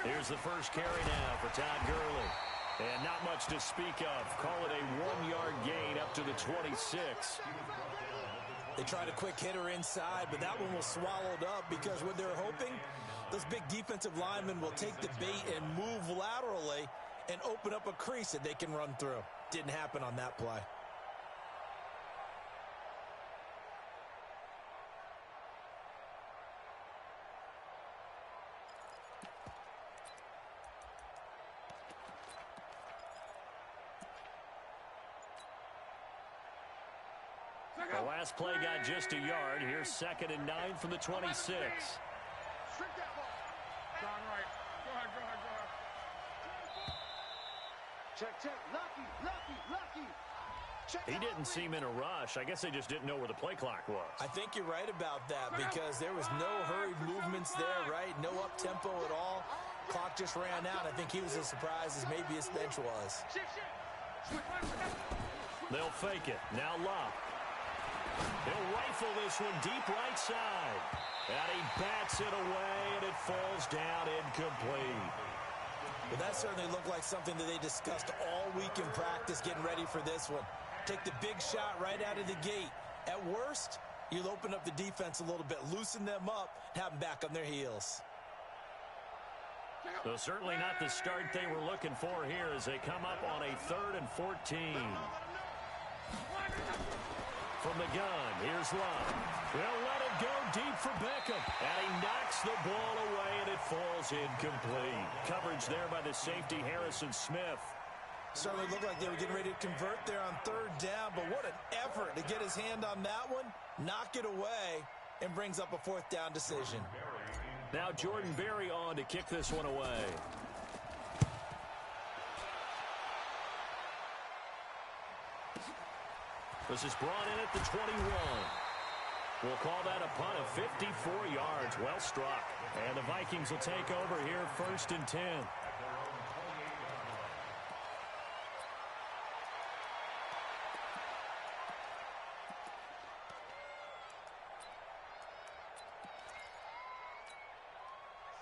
Here's the first carry now for Todd Gurley. And not much to speak of. Call it a 1-yard gain up to the 26. They tried a quick hitter inside, but that one was swallowed up because what they're hoping, those big defensive linemen will take the bait and move laterally and open up a crease that they can run through. Didn't happen on that play. The last play got just a yard. Here's 2nd and 9 from the 26. Shrink that ball. Gone right. Go ahead. Check. Lucky. Check. He didn't seem in a rush. I guess they just didn't know where the play clock was. I think you're right about that because there was no hurried movements there, right? No up-tempo at all. Clock just ran out. I think he was as surprised as maybe his bench was. They'll fake it. Now Locke. He'll rifle this one deep right side. And he bats it away, and it falls down incomplete. Well, that certainly looked like something that they discussed all week in practice getting ready for this one. Take the big shot right out of the gate. At worst, you'll open up the defense a little bit, loosen them up, and have them back on their heels. So certainly not the start they were looking for here as they come up on a 3rd and 14. From the gun, here's Love. They'll let it go deep for Beckham. And he knocks the ball away, and it falls incomplete. Coverage there by the safety, Harrison Smith. Certainly looked like they were getting ready to convert there on 3rd down, but what an effort to get his hand on that one, knock it away, and brings up a 4th down decision. Now Jordan Berry on to kick this one away. This is brought in at the 21. We'll call that a punt of 54 yards. Well struck. And the Vikings will take over here 1st and 10.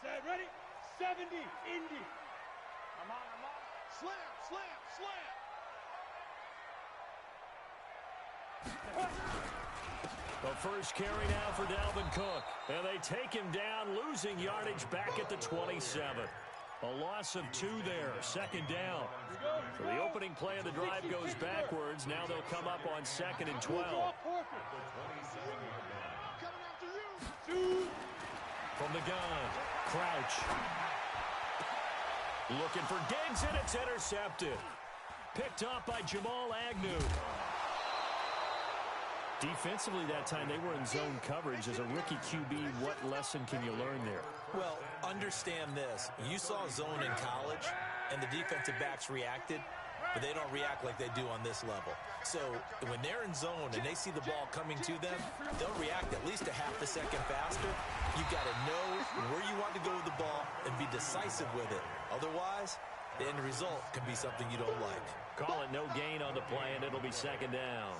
Set, ready? 70, Indy. I'm on. Slam. The first carry now for Dalvin Cook. And they take him down, losing yardage back at the 27. A loss of 2 there, 2nd down. So the opening play of the drive goes backwards. Now they'll come up on 2nd and 12. From the gun, Crouch. Looking for Diggs, and it's intercepted. Picked up by Jamal Agnew. Defensively that time, they were in zone coverage. As a rookie QB, what lesson can you learn there? Well, understand this. You saw zone in college, and the defensive backs reacted, but they don't react like they do on this level. So when they're in zone and they see the ball coming to them, they'll react at least a half a second faster. You've got to know where you want to go with the ball and be decisive with it. Otherwise, the end result can be something you don't like. Call it no gain on the play, and it'll be 2nd down.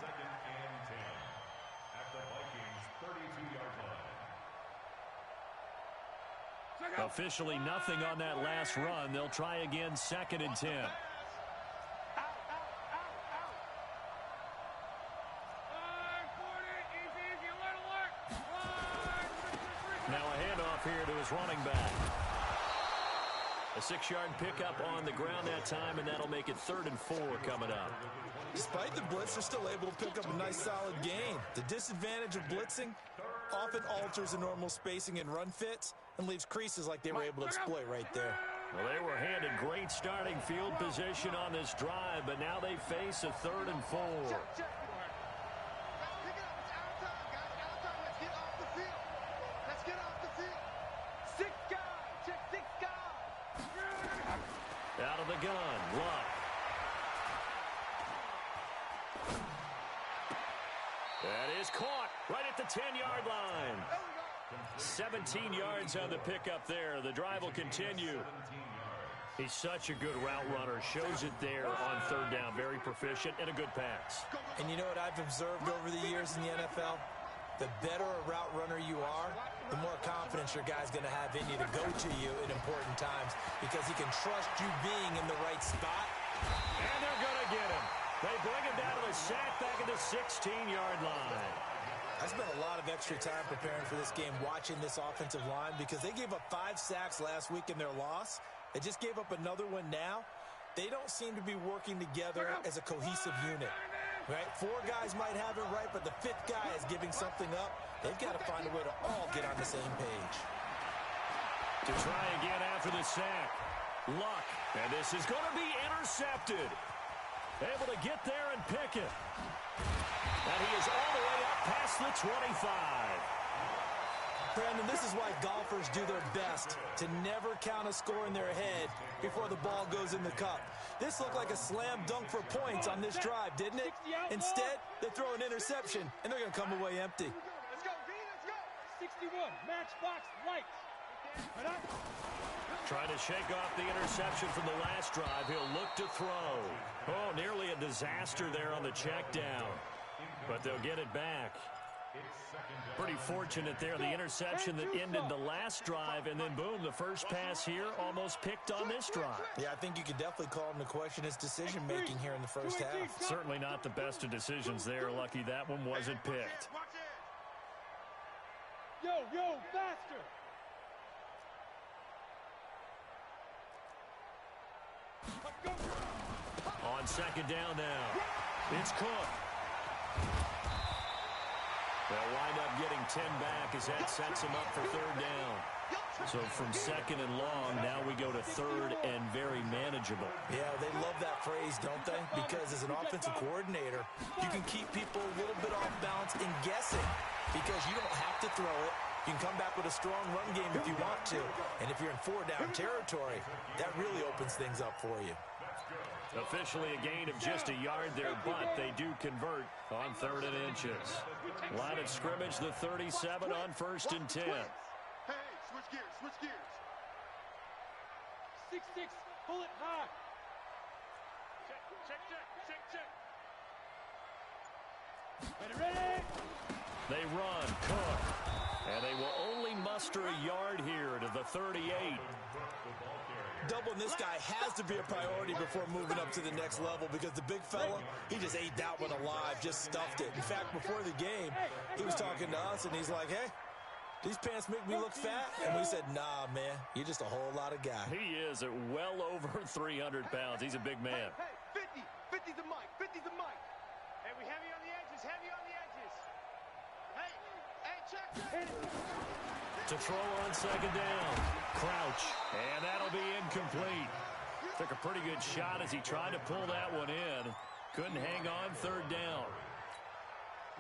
Officially nothing on that last run. They'll try again 2nd and 10. Now a handoff here to his running back. A 6-yard pickup on the ground that time, and that'll make it 3rd and 4 coming up. Despite the blitz, they're still able to pick up a nice solid gain. The disadvantage of blitzing often alters the normal spacing and run fits and leaves creases like they were able to exploit right there. Well, they were handed great starting field position on this drive, but now they face a 3rd and 4. Out of the gun, Luck. That is caught right at the 10-yard line. 17 yards on the pickup there. The drive will continue. He's such a good route runner. Shows it there on 3rd down. Very proficient and a good pass. And you know what I've observed over the years in the NFL? the better a route runner you are, the more confidence your guy's going to have in you to go to you in important times because he can trust you being in the right spot. And they're going to get him. They bring him down to the sack back at the 16-yard line. I spent a lot of extra time preparing for this game watching this offensive line because they gave up 5 sacks last week in their loss. They just gave up another one now. They don't seem to be working together as a cohesive unit. Right? 4 guys might have it right, but the 5th guy is giving something up. They've got to find a way to all get on the same page. To try again after the sack. Luck. And this is going to be intercepted. Able to get there and pick it. And he is all the way up past the 25. Brandon, this is why golfers do their best to never count a score in their head before the ball goes in the cup. This looked like a slam dunk for points on this drive, didn't it? Instead, they throw an interception, and they're going to come away empty. Let's go, B, let's go. 61, matchbox lights. Trying to shake off the interception from the last drive. He'll look to throw. Oh, nearly a disaster there on the check down. But they'll get it back. Pretty fortunate there, the interception that ended the last drive, and then boom, the first pass here almost picked on this drive. Yeah, I think you could definitely call him to question his decision-making here in the first half. Certainly not the best of decisions there. Lucky that one wasn't picked. Yo, faster. On second down now, it's Cook. They'll wind up getting 10 back as that sets him up for third down. So from second and long, now we go to third and very manageable. Yeah, they love that phrase, don't they? Because as an offensive coordinator, you can keep people a little bit off balance in guessing because you don't have to throw it. You can come back with a strong run game if you want to. And if you're in 4-down territory, that really opens things up for you. Officially a gain of just a yard there, but they do convert on 3rd and inches. Line of scrimmage, the 37 on 1st and 10. Hey, switch gears. 6-6, pull it high. Check. Ready. They run, Cook. And they will only muster a yard here to the 38. Doubling this guy has to be a priority before moving up to the next level because the big fella, he just ate that one alive, just stuffed it. In fact, before the game, he was talking to us, and he's like, hey, these pants make me look fat? And we said, nah, man, you're just a whole lot of guy. He is at well over 300 pounds. He's a big man. Hey, 50's the mic. Hey, we heavy on the edges. Hey, check. To throw on second down. Crouch. And that'll be incomplete. Took a pretty good shot as he tried to pull that one in. Couldn't hang on 3rd down.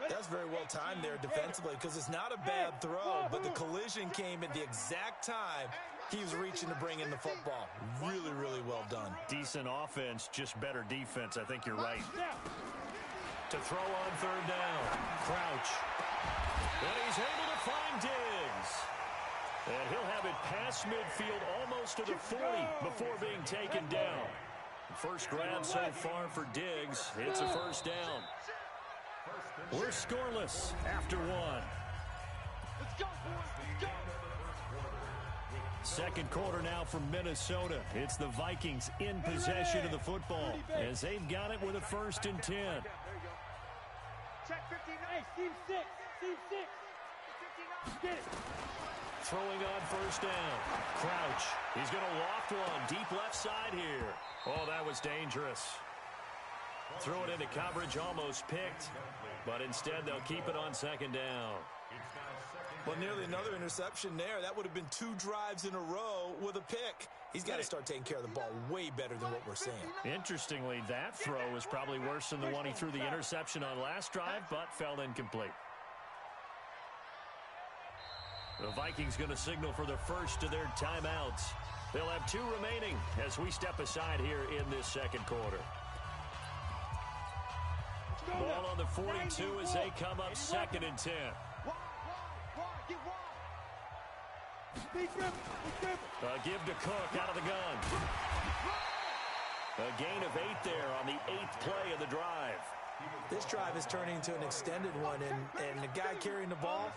That's very well timed there defensively because it's not a bad throw, but the collision came at the exact time he was reaching to bring in the football. Really, really well done. Decent offense, just better defense. I think you're right. To throw on 3rd down. Crouch. And he's able to find Diggs. And he'll have it past midfield almost to the 40 before being taken down. First grab so far for Diggs. It's a 1st down. We're scoreless after 1. Let's go, boys. Second quarter now from Minnesota. It's the Vikings in possession of the football as they've got it with a 1st and 10. There you go. Check 59. Team 6. Get it. Throwing on 1st down. Crouch. He's going to loft one deep left side here. Oh, that was dangerous. Throw it into coverage, almost picked. But instead, they'll keep it on 2nd down. Well, nearly another interception there. That would have been 2 drives in a row with a pick. He's got to start taking care of the ball way better than what we're seeing. Interestingly, that throw was probably worse than the one he threw the interception on last drive, but fell incomplete. The Vikings going to signal for the first of their timeouts. They'll have 2 remaining as we step aside here in this 2nd quarter. Ball on the 42 as they come up 2nd and 10. Give to Cook out of the gun. A gain of 8 there on the 8th play of the drive. This drive is turning into an extended one, and the guy carrying the ball,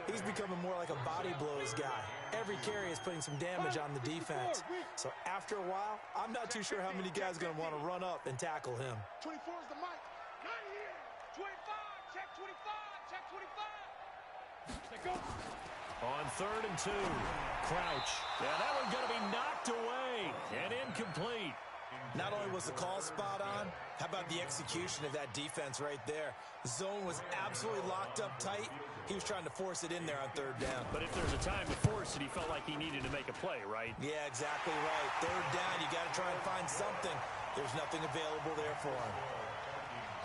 he's becoming more like a body blows guy. Every carry is putting some damage on the defense. So after a while, I'm not too sure how many guys are going to want to run up and tackle him. 24 is the mic. 25, check 25, check 25. Let's go. On 3rd and 2, Crouch. Yeah, that one's going to be knocked away and incomplete. Not only was the call spot on, how about the execution of that defense right there? The zone was absolutely locked up tight. He was trying to force it in there on 3rd down. But if there's a time to force it, he felt like he needed to make a play, right? Yeah, exactly right. 3rd down, you got to try and find something. There's nothing available there for him.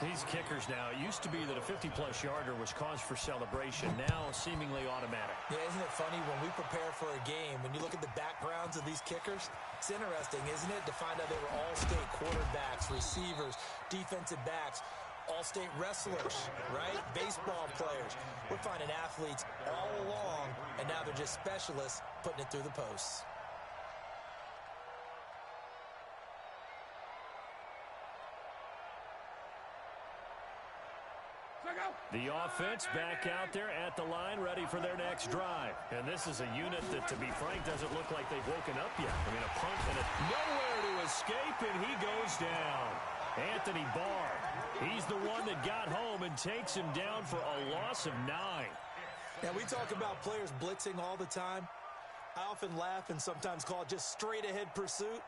These kickers now, it used to be that a 50-plus yarder was cause for celebration, now seemingly automatic. Yeah, isn't it funny when we prepare for a game, when you look at the backgrounds of these kickers, it's interesting, isn't it, to find out they were all-state quarterbacks, receivers, defensive backs, all-state wrestlers, right? Baseball players. We're finding athletes all along, and now they're just specialists putting it through the posts. The offense back out there at the line, ready for their next drive. And this is a unit that, to be frank, doesn't look like they've woken up yet. I mean, a punt and nowhere to escape, and he goes down. Anthony Barr, he's the one that got home and takes him down for a loss of 9. Now, we talk about players blitzing all the time. I often laugh and sometimes call it just straight-ahead pursuit.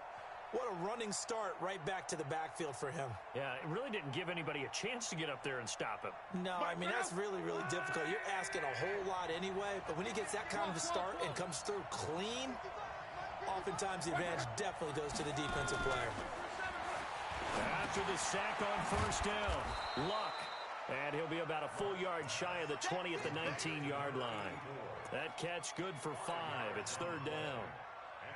What a running start right back to the backfield for him. Yeah, it really didn't give anybody a chance to get up there and stop him. No, I mean, that's really, really difficult. You're asking a whole lot anyway, but when he gets that kind of a start and comes through clean, oftentimes the advantage definitely goes to the defensive player. After the sack on 1st down, Luck. And he'll be about a full yard shy of the 20 at the 19-yard line. That catch good for 5. It's 3rd down.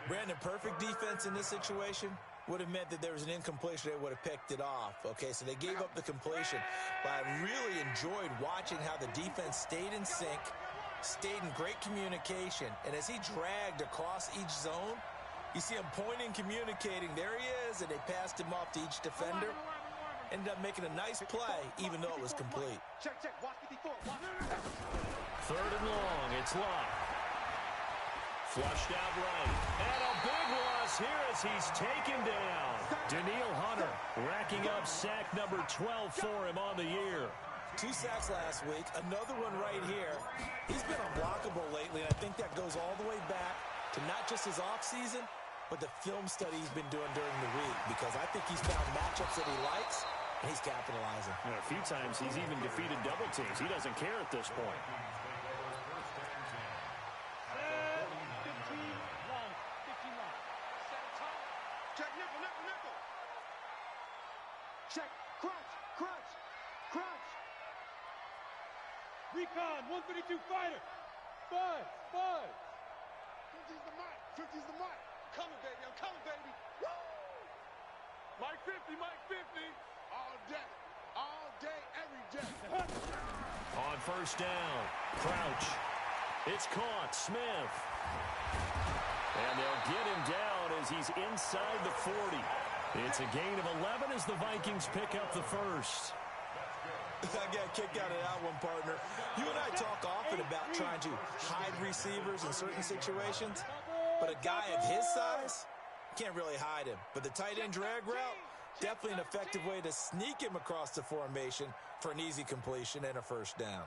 Brandon, perfect defense in this situation would have meant that there was an incompletion. They would have picked it off. Okay, so they gave up the completion. But I really enjoyed watching how the defense stayed in sync, stayed in great communication. And as he dragged across each zone, you see him pointing, communicating. There he is, and they passed him off to each defender. Ended up making a nice play, even though it was complete. Check, watch 54. 3rd and long, it's Luck. Flushed out right. And a big loss here as he's taken down. Daniil Hunter racking up sack number 12 for him on the year. 2 sacks last week, another one right here. He's been unblockable lately, and I think that goes all the way back to not just his offseason, but the film study he's been doing during the week, because I think he's found matchups that he likes, and he's capitalizing. And a few times he's even defeated double teams. He doesn't care at this point. Check, crunch. Recon, 132 fighter. Bud. 50's the mic. Coming, baby, I'm coming, baby. Woo! Mike 50. All day, every day. On 1st down, Crouch. It's caught, Smith. And they'll get him down as he's inside the 40. It's a gain of 11 as the Vikings pick up the first. I got a kick out of that one, partner. You and I talk often about trying to hide receivers in certain situations, but a guy of his size can't really hide him. But the tight end drag route, definitely an effective way to sneak him across the formation for an easy completion and a 1st down.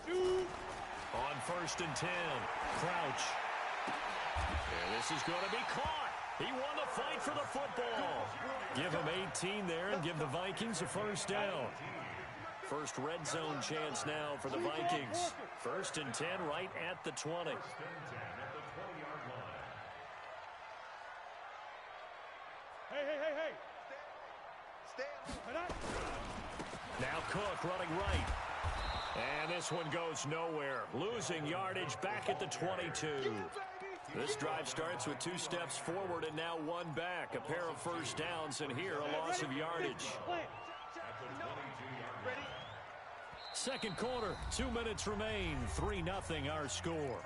On 1st and 10, Crouch. And this is going to be caught. He won the fight for the football. Give him 18 there and give the Vikings a 1st down. First red zone chance now for the Vikings. 1st and 10 right at the 20. Hey. Now Cook running right. And this one goes nowhere. Losing yardage back at the 22. This drive starts with 2 steps forward and now 1 back. A pair of 1st downs, and here a loss of yardage. 2nd quarter, 2 minutes remain. 3-0 our score.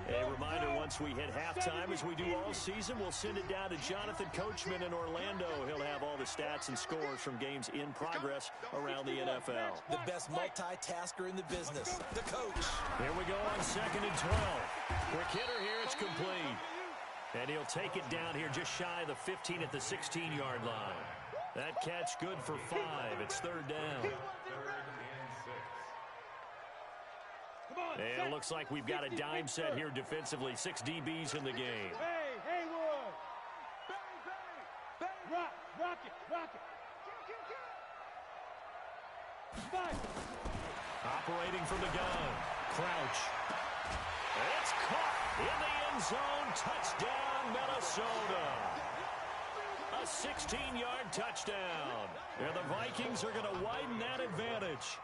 A reminder, once we hit halftime, as we do all season, we'll send it down to Jonathan Coachman in Orlando. He'll have all the stats and scores from games in progress around the NFL. The best multitasker in the business, the coach. Here we go on 2nd and 12. Quick hitter here, it's complete. And he'll take it down here just shy of the 15 at the 16-yard line. That catch good for 5. It's 3rd down. And it looks like we've got a dime set here defensively. 6 DBs in the game. Hey, Haywood. Rock it. Five. Operating from the gun. Crouch. It's caught in the end zone. Touchdown, Minnesota. A 16-yard touchdown. And the Vikings are going to widen that advantage.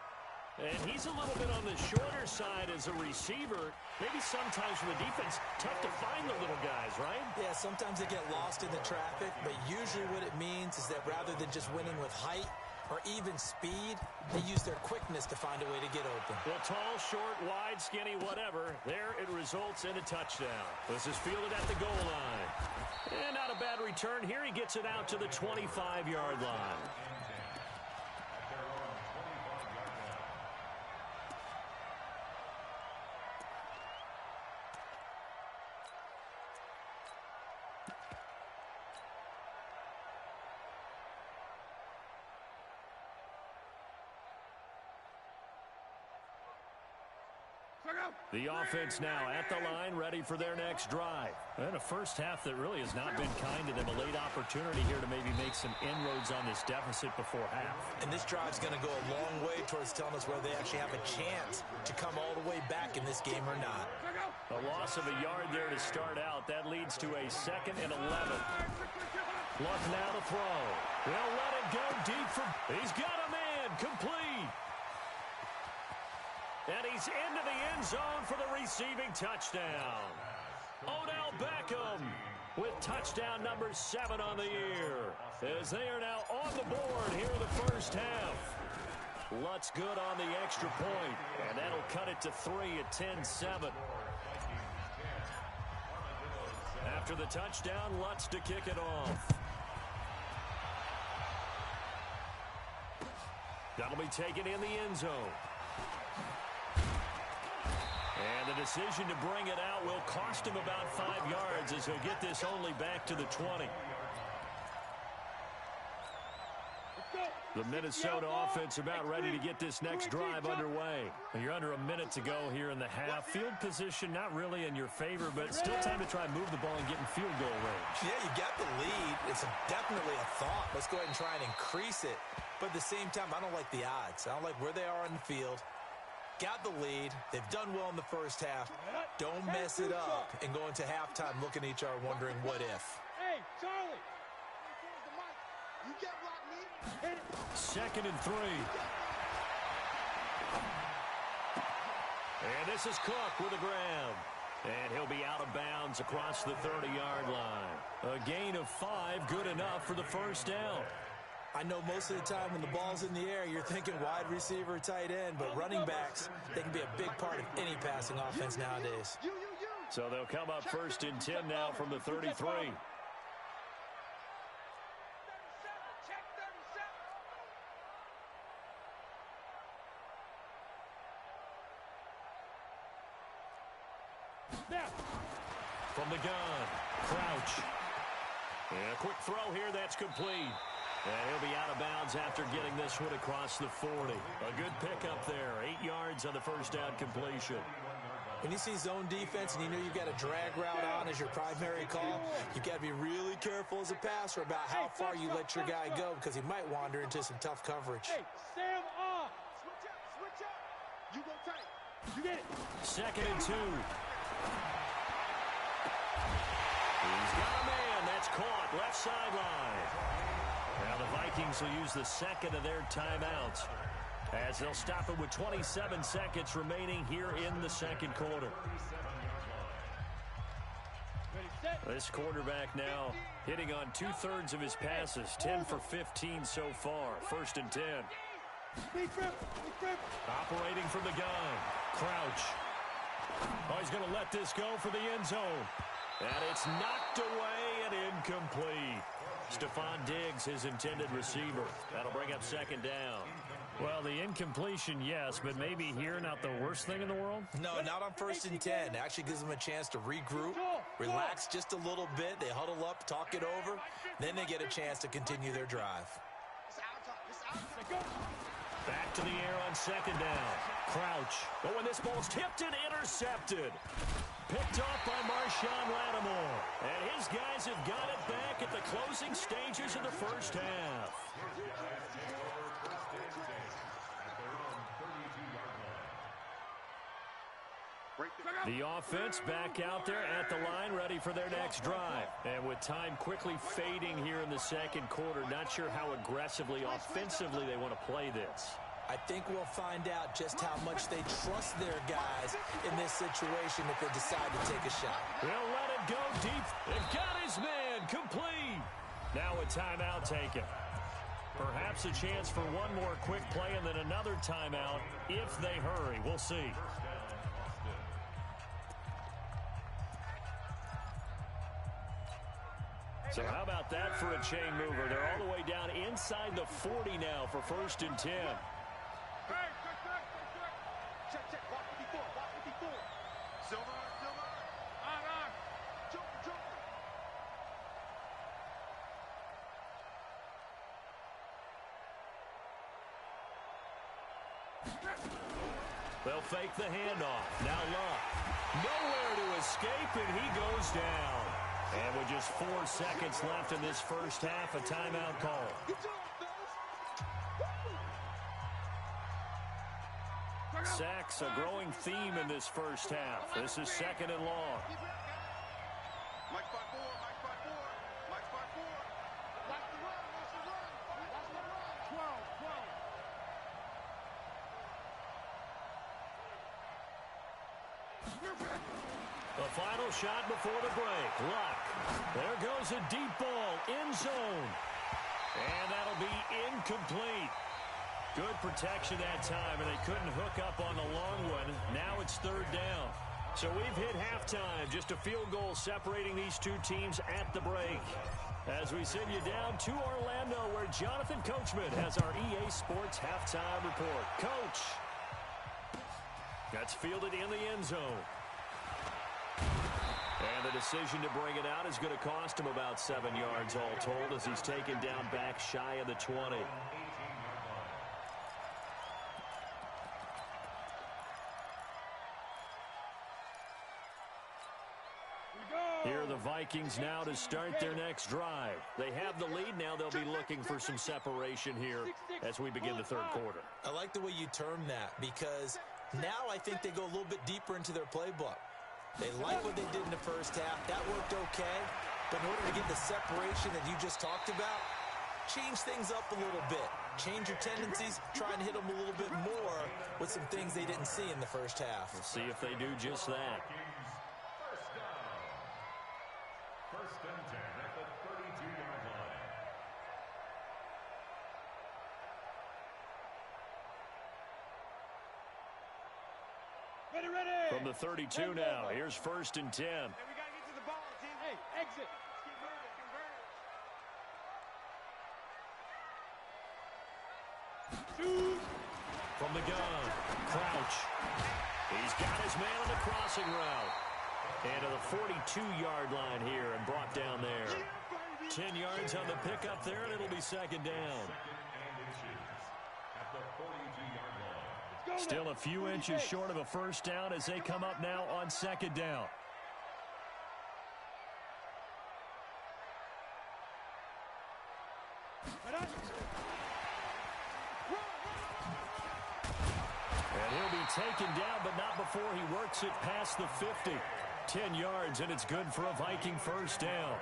And he's a little bit on the shorter side as a receiver. Maybe sometimes for the defense, tough to find the little guys, right? Yeah, sometimes they get lost in the traffic, but usually what it means is that rather than just winning with height or even speed, they use their quickness to find a way to get open. Well, tall, short, wide, skinny, whatever. There it results in a touchdown. This is fielded at the goal line. And not a bad return here. He gets it out to the 25-yard line. The offense now at the line, ready for their next drive. And a first half that really has not been kind to them. A late opportunity here to maybe make some inroads on this deficit before half. And this drive's going to go a long way towards telling us whether they actually have a chance to come all the way back in this game or not. A loss of a yard there to start out. That leads to a 2nd and 11. Luck now to throw. They'll let it go deep for... He's got a man. Complete. And he's into the end zone for the receiving touchdown. Odell Beckham with touchdown number 7 on the year. As they are now on the board here in the first half. Lutz good on the extra point. And that'll cut it to 3 at 10-7. After the touchdown, Lutz to kick it off. That'll be taken in the end zone. And the decision to bring it out will cost him about 5 yards as he'll get this only back to the 20. The Minnesota offense about ready to get this next drive underway. You're under a minute to go here in the half. Field position not really in your favor, but still time to try and move the ball and get in field goal range. Yeah, you got the lead. It's definitely a thought. Let's go ahead and try and increase it. But at the same time, I don't like the odds. I don't like where they are on the field. Got the lead. They've done well in the first half. Don't mess it up and go into halftime looking at each other wondering what if. Hey, Charlie. You get block me. 2nd and 3. And this is Cook with a grab. And he'll be out of bounds across the 30-yard line. A gain of 5, good enough for the first down. I know most of the time when the ball's in the air, you're thinking wide receiver, tight end, but running backs, they can be a big part of any passing offense nowadays. So they'll come up 1st and 10 now from the 33. From the gun, Crouch. And a quick throw here, that's complete. And he'll be out of bounds after getting this one across the 40. A good pickup there. 8 yards on the first down completion. When you see zone defense and you know you've got a drag route on as your primary call, you've got to be really careful as a passer about how far you let your guy go because he might wander into some tough coverage. Hey, Sam off. Switch up. You go tight. You get it. 2nd and 2. He's got a man. That's caught. Left sideline. Now the Vikings will use the 2nd of their timeouts as they'll stop it with 27 seconds remaining here in the 2nd quarter. This quarterback now hitting on 2/3 of his passes, 10 for 15 so far. 1st and 10. Operating from the gun, Crouch. Oh, he's going to let this go for the end zone. And it's knocked away and incomplete. Stephon Diggs, his intended receiver. That'll bring up second down. Well, the incompletion, yes, but maybe here not the worst thing in the world? No, not on 1st and 10. Actually gives them a chance to regroup, relax just a little bit. They huddle up, talk it over. Then they get a chance to continue their drive. Back to the air on second down. Crouch. Oh, and this ball's tipped and intercepted. Picked off by Marshawn Lattimore. And his guys have got it back at the closing stages of the first half. The offense back out there at the line, ready for their next drive. And with time quickly fading here in the second quarter, not sure how aggressively, offensively they want to play this. I think we'll find out just how much they trust their guys in this situation if they decide to take a shot. They'll let it go deep. They've got his man complete. Now a timeout taken. Perhaps a chance for one more quick play and then another timeout if they hurry. We'll see. So how about that for a chain mover? They're all the way down inside the 40 now for 1st and 10. Check, watch 54, watch 54. Silver. On. Jumper. They'll fake the handoff. Now Luck. Nowhere to escape, and he goes down. And with just 4 seconds left in this first half, a timeout call. Sacks, a growing theme in this first half. This is 2nd and long. Mike 5-4. Watch the run. 12. The final shot before the break. Luck. There goes a deep ball. End zone. And that'll be incomplete. Good protection that time, and they couldn't hook up on the long one. Now it's 3rd down. So we've hit halftime. Just a field goal separating these two teams at the break. As we send you down to Orlando, where Jonathan Coachman has our EA Sports halftime report. Coach. That's fielded in the end zone. And the decision to bring it out is going to cost him about 7 yards all told as he's taken down back shy of the 20. Here are the Vikings now to start their next drive. They have the lead now. They'll be looking for some separation here as we begin the 3rd quarter. I like the way you term that because now I think they go a little bit deeper into their playbook. They like what they did in the first half. That worked okay. But in order to get the separation that you just talked about, change things up a little bit. Change your tendencies. Try and hit them a little bit more with some things they didn't see in the first half. We'll see if they do just that. First and 10 at the 32-yard line. Ready. From the 32 now, here's 1st and 10. Hey, we got to get to the ball, team. Hey, exit. Shoot. From the gun, Crouch. He's got his man on the crossing route. And to the 42-yard line here and brought down there. 10 yards on the pickup there, and it'll be 2nd down. At the 42-yard line. Still a few inches short of a first down as they come up now on 2nd down. And he'll be taken down, but not before he works it past the 50. 10 yards, and it's good for a Viking first down.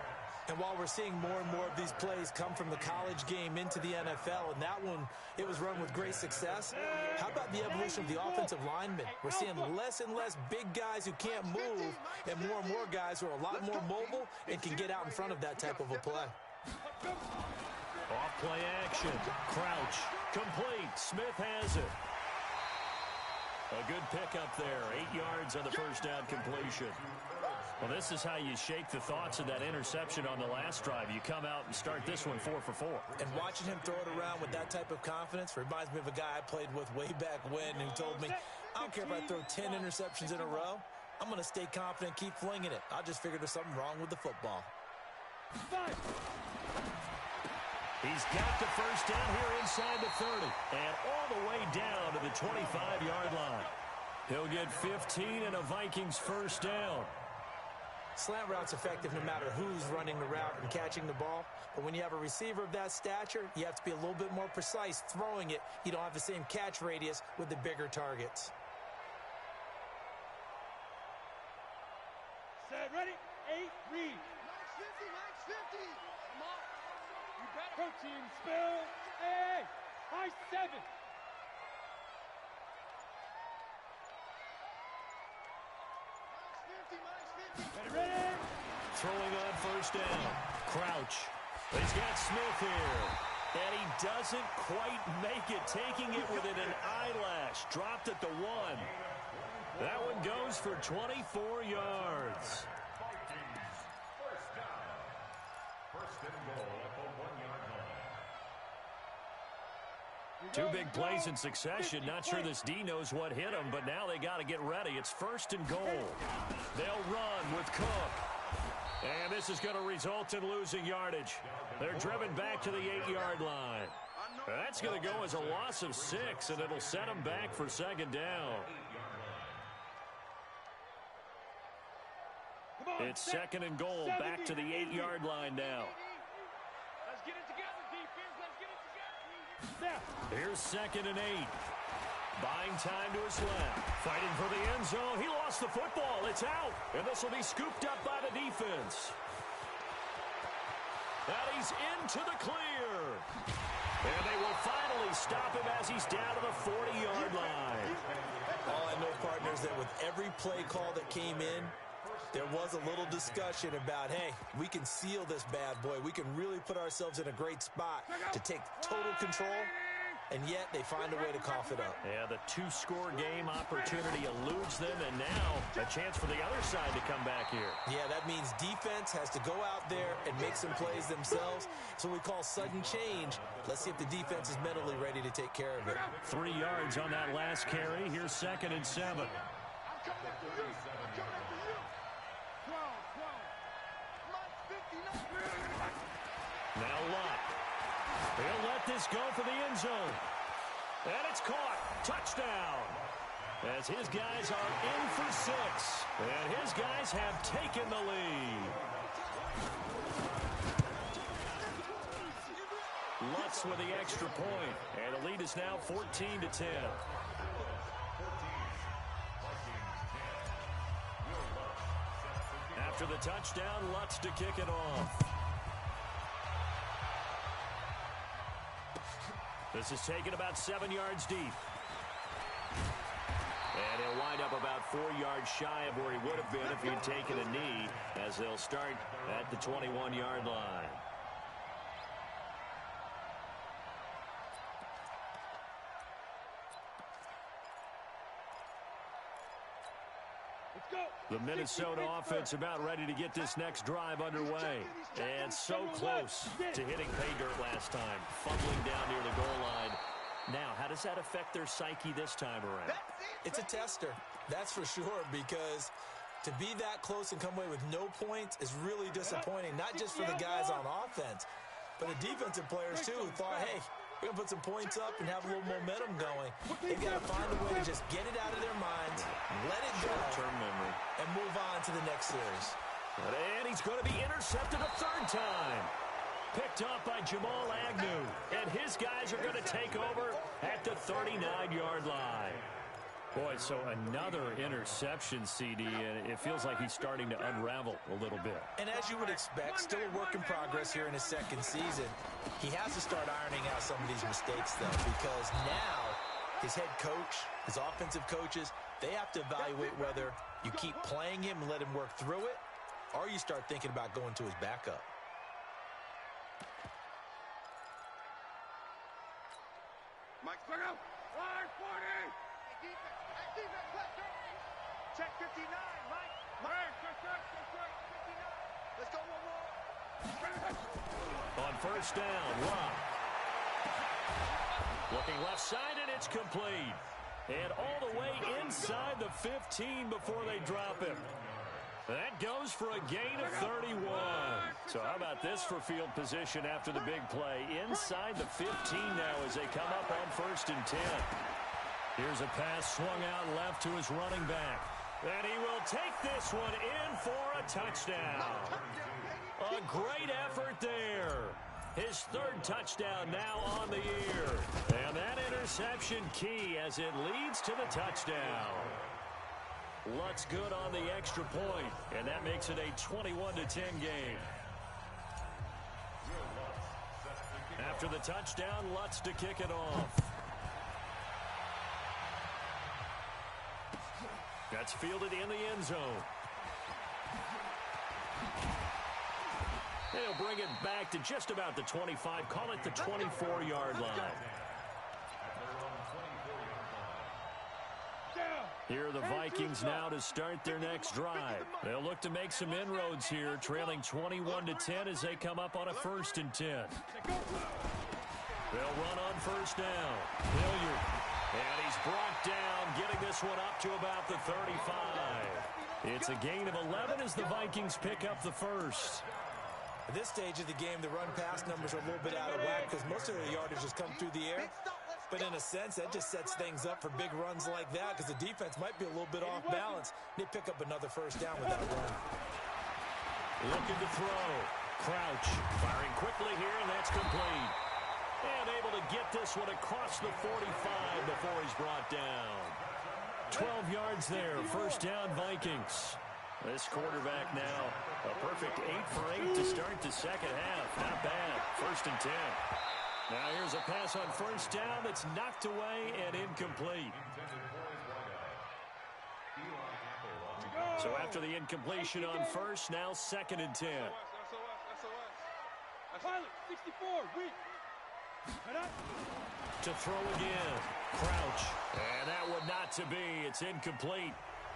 And while we're seeing more and more of these plays come from the college game into the NFL, and that one, it was run with great success, how about the evolution of the offensive linemen? We're seeing less and less big guys who can't move, and more guys who are a lot more mobile and can get out in front of that type of a play. Off play action. Crouch. Complete. Smith has it. A good pickup there. 8 yards on the first down completion. Well, this is how you shake the thoughts of that interception on the last drive. You come out and start this one 4 for 4. And watching him throw it around with that type of confidence reminds me of a guy I played with way back when who told me, I don't care if I throw 10 interceptions in a row. I'm going to stay confident, keep flinging it. I just figured there's something wrong with the football. He's got the first down here inside the 30 and all the way down to the 25-yard line. He'll get 15 and a Vikings first down. Slant route's effective no matter who's running the route and catching the ball. But when you have a receiver of that stature, you have to be a little bit more precise throwing it. You don't have the same catch radius with the bigger targets. Set, ready, 8, read. Max 50. Come on. You better. Protein spill. Hey, high 7. Ready? Throwing on first down. Crouch. He's got Smith here. And he doesn't quite make it, taking it within an eyelash. Dropped at the 1. That one goes for 24 yards. First down. First and goal at the 1-yard line. 2 big plays in succession. Not sure this D knows what hit him, but now they got to get ready. It's first and goal. They'll run with Cook. And this is going to result in losing yardage. They're driven back to the 8-yard line. That's going to go as a loss of 6, and it'll set them back for second down. It's second and goal, back to the 8-yard line now. Let's get it together, defense. Let's get it together. Here's second and 8. Buying time to his left. Fighting for the end zone. He lost the football. It's out. And this will be scooped up by the defense. And he's into the clear. And they will finally stop him as he's down to the 40-yard line. All I know, partners, that with every play call that came in, there was a little discussion about, hey, we can seal this bad boy. We can really put ourselves in a great spot to take total control, and yet they find a way to cough it up. Yeah, the 2-score game opportunity eludes them, and now a chance for the other side to come back here. Yeah, that means defense has to go out there and make some plays themselves. So we call sudden change. Let's see if the defense is mentally ready to take care of it. 3 yards on that last carry. Here's second and 7. I'm coming after you. I'm coming after you. 12. Max 59. Now Luck. He'll let this go for the end zone. And it's caught. Touchdown. As his guys are in for 6. And his guys have taken the lead. Lutz with the extra point. And the lead is now 14-10. After the touchdown, Lutz to kick it off. This is taken about 7 yards deep. And he'll wind up about 4 yards shy of where he would have been if he'd taken a knee, as they'll start at the 21-yard line. The Minnesota offense about ready to get this next drive underway. And so close to hitting pay dirt last time. Fumbling down near the goal line. Now, how does that affect their psyche this time around? It's a tester, that's for sure, because to be that close and come away with no points is really disappointing, not just for the guys on offense, but the defensive players, too, who thought, hey, we're going to put some points up and have a little momentum going. They've got to find a way to just get it out of their minds, let it go, and move on to the next series. And he's going to be intercepted a 3rd time. Picked up by Jamal Agnew. And his guys are going to take over at the 39-yard line. Boy, so another interception, CD, and it feels like he's starting to unravel a little bit. And as you would expect, still a work in progress here in his 2nd season. He has to start ironing out some of these mistakes, though, because now his head coach, his offensive coaches, they have to evaluate whether you keep playing him and let him work through it, or you start thinking about going to his backup. Mike, spread out. Line 40. Hey, defense. Hey, Check 59, Mike. Check 59. Let's go one more. On first down, Love. Looking left side, and it's complete. And all the way inside the 15 before they drop him. That goes for a gain of 31. So how about this for field position after the big play? Inside the 15 now as they come up on first and 10. Here's a pass swung out left to his running back. And he will take this one in for a touchdown. A great effort there. His third touchdown now on the year. And that interception key as it leads to the touchdown. Lutz good on the extra point, and that makes it a 21-10 game. After the touchdown, Lutz to kick it off. That's fielded in the end zone. They'll bring it back to just about the 25. Call it the 24-yard line. Here are the Vikings now to start their next drive. They'll look to make some inroads here, trailing 21-10 as they come up on a first and 10. They'll run on first down. Hilliard. And he's brought down, getting this one up to about the 35. It's a gain of 11 as the Vikings pick up the first. At this stage of the game, the run-pass numbers are a little bit out of whack because most of the yardage has come through the air. But in a sense, that just sets things up for big runs like that because the defense might be a little bit off balance. They pick up another first down with that run. Looking to throw. Crouch firing quickly here, and that's complete. And able to get this one across the 45 before he's brought down. 12 yards there. First down, Vikings. This quarterback now a perfect 8 for 8 to start the second half. Not bad. First and 10. Now here's a pass on first down that's knocked away and incomplete. So after the incompletion on first, now second and 10. Pilot, 64, weak. To throw again. Crouch. And that would not to be. It's incomplete.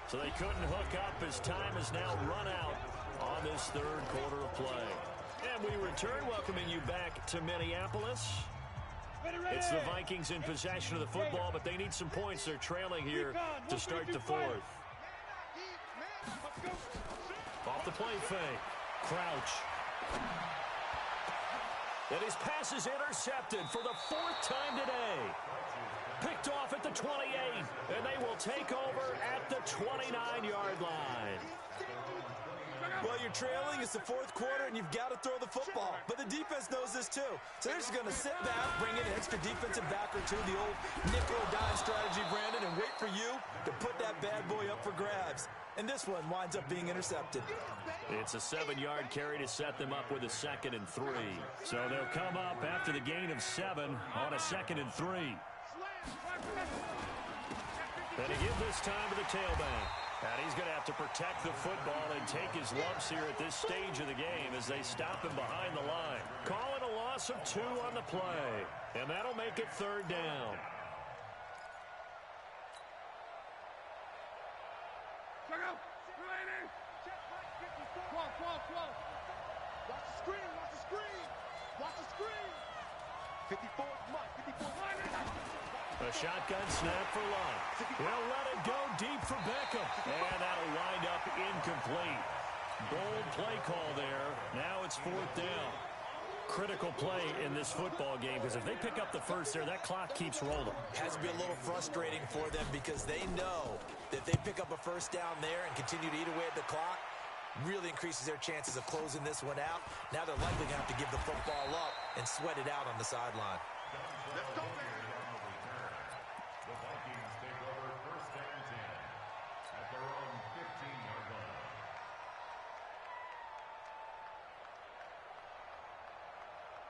So they couldn't hook up as time is now run out on this third quarter of play. And we return, welcoming you back to Minneapolis. It's the Vikings in possession of the football, but they need some points. They're trailing here to start the fourth. Off the play fake. Crouch. And his pass is intercepted for the fourth time today. Picked off at the 28, and they will take over at the 29-yard line. Well, you're trailing. It's the fourth quarter, and you've got to throw the football. But the defense knows this, too. So they're just going to sit back, bring in an extra defensive back or two, the old nickel or dime strategy, Brandon, and wait for you to put that bad boy up for grabs. And this one winds up being intercepted. It's a 7-yard carry to set them up with a 2nd and 3. So they'll come up after the gain of 7 on a 2nd and 3. And to give this time to the tailback. And he's going to have to protect the football and take his lumps here at this stage of the game as they stop him behind the line. Calling a loss of 2 on the play. And that'll make it third down. Check out. Close. Watch the screen. Watch the screen. 54, Mike. 54. A shotgun snap for Love. He'll let it go deep for Beckham. And that'll wind up incomplete. Bold play call there. Now it's fourth down. Critical play in this football game because if they pick up the first there, that clock keeps rolling. Has to be a little frustrating for them because they know that if they pick up a first down there and continue to eat away at the clock, really increases their chances of closing this one out. Now they're likely going to have to give the football up and sweat it out on the sideline. Let's go, man. The Vikings take over first and 10 at their own 15-yard line.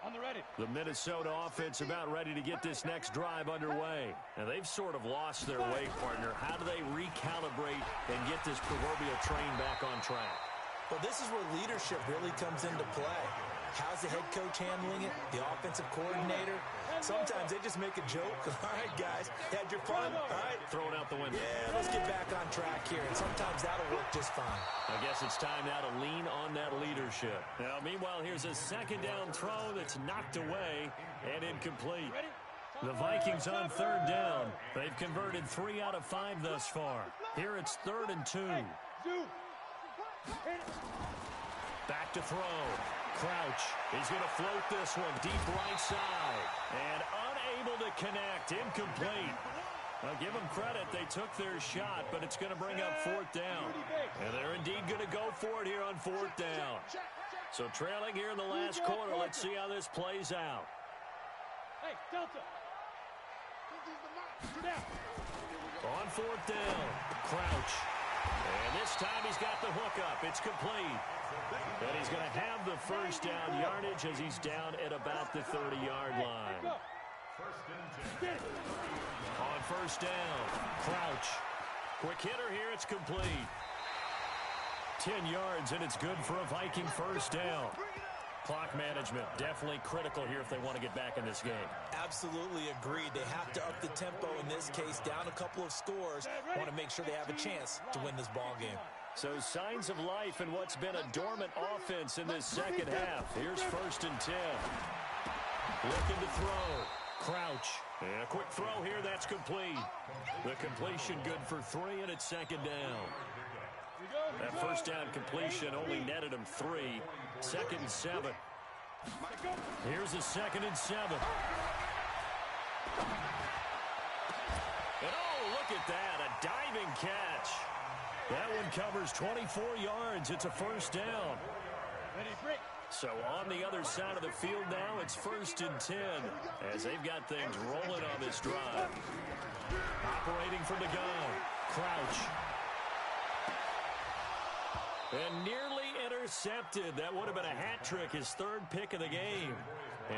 On the ready. The Minnesota offense about ready to get this next drive underway. And they've sort of lost their way, partner. How do they recalibrate and get this proverbial train back on track? Well, this is where leadership really comes into play. How's the head coach handling it? The offensive coordinator? Sometimes they just make a joke. All right, guys, had your fun? All right. Throw it out the window. Yeah, let's get back on track here, and sometimes that'll work just fine. I guess it's time now to lean on that leadership. Now, meanwhile, here's a second down throw that's knocked away and incomplete. The Vikings on third down. They've converted 3 out of 5 thus far. Here it's 3rd and 2. Back to throw. Crouch is going to float this one deep right side. And unable to connect. Incomplete. Now, give them credit. They took their shot, but it's going to bring up 4th down. And they're indeed going to go for it here on 4th down. So trailing here in the last quarter. Let's see how this plays out. Hey, Delta. On 4th down. Crouch. And this time he's got the hookup. It's complete. And he's going to have the first down yardage as he's down at about the 30-yard line. On 1st down, Crouch. Quick hitter here, it's complete. 10 yards, and it's good for a Viking first down. Clock management definitely critical here if they want to get back in this game. Absolutely agreed. They have to up the tempo in this case, down a couple of scores. Want to make sure they have a chance to win this ball game. So signs of life in what's been a dormant offense in this second half. Here's 1st and 10. Looking to throw. Crouch. And a quick throw here, that's complete. The completion good for 3, and it's 2nd down. That first down completion only netted him 3. 2nd and 7. Here's a 2nd and 7. And oh, look at that, a diving catch. That one covers 24 yards. It's a first down. So on the other side of the field now, it's 1st and 10 as they've got things rolling on this drive. Operating from the gun, Crouch. And nearly intercepted. That would have been a hat trick, his 3rd pick of the game.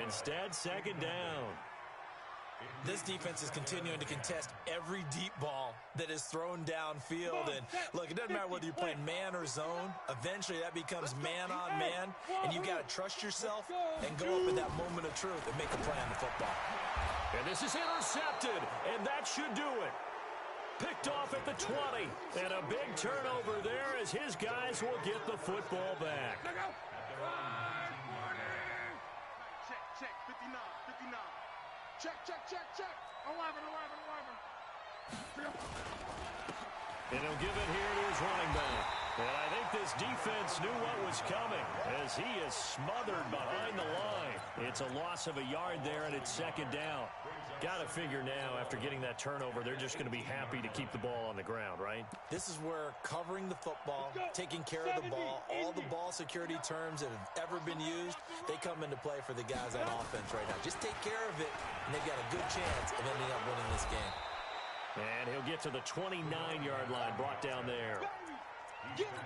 Instead, 2nd down. This defense is continuing to contest every deep ball that is thrown downfield. And look, it doesn't matter whether you're playing man or zone. Eventually, that becomes man on man. And you've got to trust yourself and go up in that moment of truth and make a play on the football. And this is intercepted, and that should do it. Picked off at the 20, and a big turnover there as his guys will get the football back. Check, 59. Check. 11. And he'll give it here to his running back. And I think this defense knew what was coming as he is smothered behind the line. It's a loss of a yard there, and it's 2nd down. Got to figure now, after getting that turnover, they're just going to be happy to keep the ball on the ground, right? This is where covering the football, taking care of the ball, all the ball security terms that have ever been used, they come into play for the guys on offense right now. Just take care of it, and they've got a good chance of ending up winning this game. And he'll get to the 29-yard line, brought down there.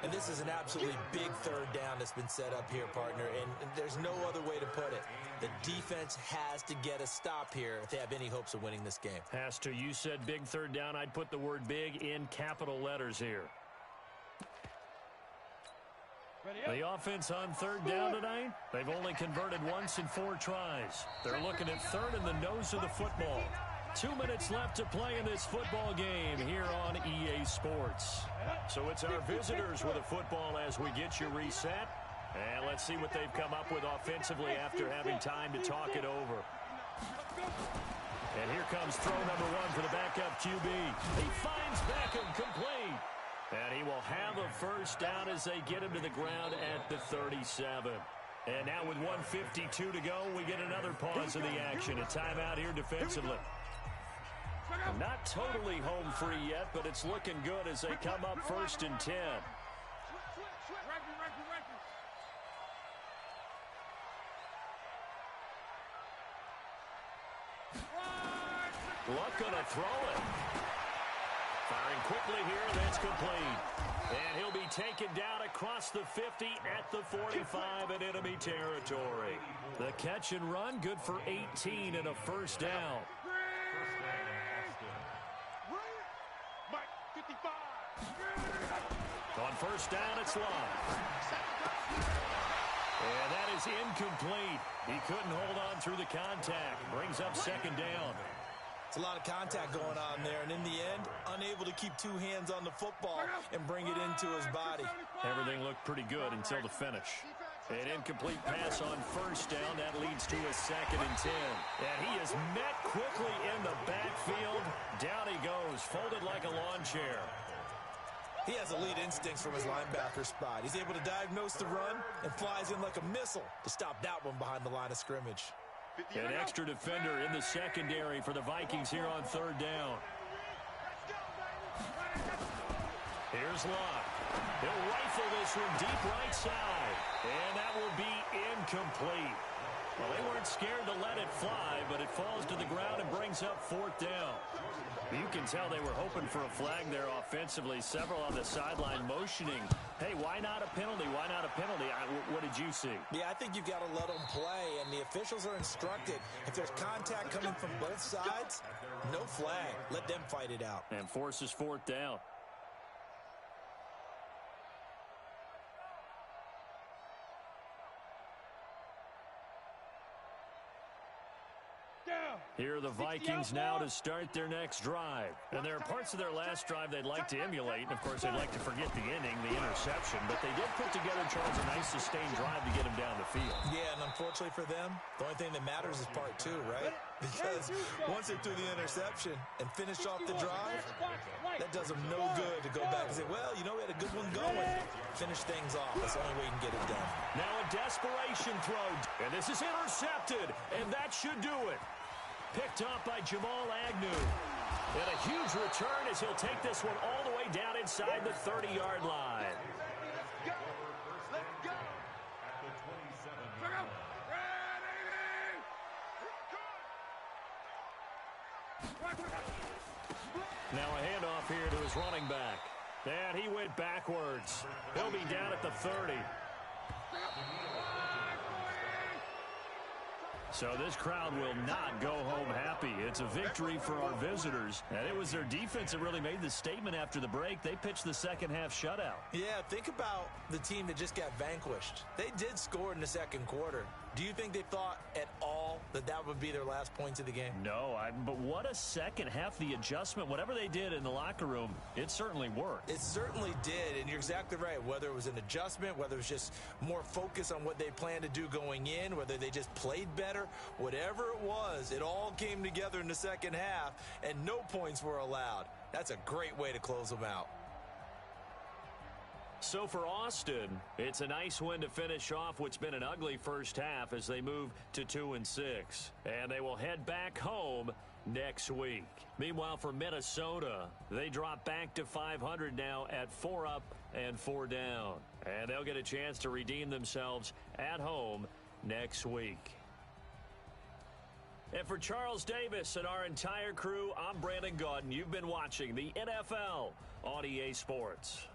And this is an absolutely big 3rd down that's been set up here, partner, and there's no other way to put it. The defense has to get a stop here if they have any hopes of winning this game. Has to. You said big 3rd down. I'd put the word big in capital letters here. The offense on 3rd down tonight, they've only converted once in 4 tries. They're looking at 3rd in the nose of the football. 2 minutes left to play in this football game here on EA Sports. So it's our visitors with a football as we get you reset. And let's see what they've come up with offensively after having time to talk it over. And here comes throw number 1 for the backup QB. He finds Beckham complete. And he will have a first down as they get him to the ground at the 37. And now with 1:52 to go, we get another pause of the action. A timeout here defensively. Not totally home free yet, but it's looking good as they come up 1st and 10. Luck gonna throw it. Firing quickly here, that's complete. And he'll be taken down across the 50 at the 45 in enemy territory. The catch and run, good for 18 and a first down. On first down, it's Love. And that is incomplete. He couldn't hold on through the contact. Brings up second down. It's a lot of contact going on there, and in the end, unable to keep two hands on the football and bring it into his body. Everything looked pretty good until the finish. An incomplete pass on first down. That leads to a 2nd and 10. And he is met quickly in the backfield. Down he goes, folded like a lawn chair. He has elite instincts from his linebacker spot. He's able to diagnose the run and flies in like a missile to stop that one behind the line of scrimmage. An extra defender in the secondary for the Vikings here on third down. Here's Locke. He'll rifle this one deep right side. And that will be incomplete. Well, they weren't scared to let it fly, but it falls to the ground and brings up 4th down. You can tell they were hoping for a flag there offensively. Several on the sideline motioning. Hey, why not a penalty? Why not a penalty? What did you see? Yeah, I think you've got to let them play, and the officials are instructed. If there's contact coming from both sides, no flag. Let them fight it out. And forces 4th down. Here are the Vikings now to start their next drive. And there are parts of their last drive they'd like to emulate. And, of course, they'd like to forget the inning, the interception. But they did put together, Charles, a nice sustained drive to get them down the field. Yeah, and unfortunately for them, the only thing that matters is part 2, right? Because once they threw the interception and finished off the drive, that does them no good to go back and say, well, you know, we had a good one going. Finish things off. That's the only way you can get it done. Now a desperation throw. And this is intercepted. And that should do it. Picked up by Jamal Agnew. And a huge return as he'll take this one all the way down inside the 30-yard line. Let's go. At the 27. Now a handoff here to his running back. And he went backwards. He'll be down at the 30. So this crowd will not go home happy. It's a victory for our visitors. And it was their defense that really made the statement after the break. They pitched the second half shutout. Yeah, think about the team that just got vanquished. They did score in the second quarter. Do you think they thought at all that that would be their last points of the game? No, but what a second half. The adjustment, whatever they did in the locker room, it certainly worked. It certainly did, and you're exactly right. Whether it was an adjustment, whether it was just more focus on what they planned to do going in, whether they just played better, whatever it was, it all came together in the second half, and no points were allowed. That's a great way to close them out. So for Austin, it's a nice win to finish off what's been an ugly first half as they move to 2-6. And they will head back home next week. Meanwhile, for Minnesota, they drop back to 500 now at 4 up and 4 down. And they'll get a chance to redeem themselves at home next week. And for Charles Davis and our entire crew, I'm Brandon Gaudin. You've been watching the NFL on EA Sports.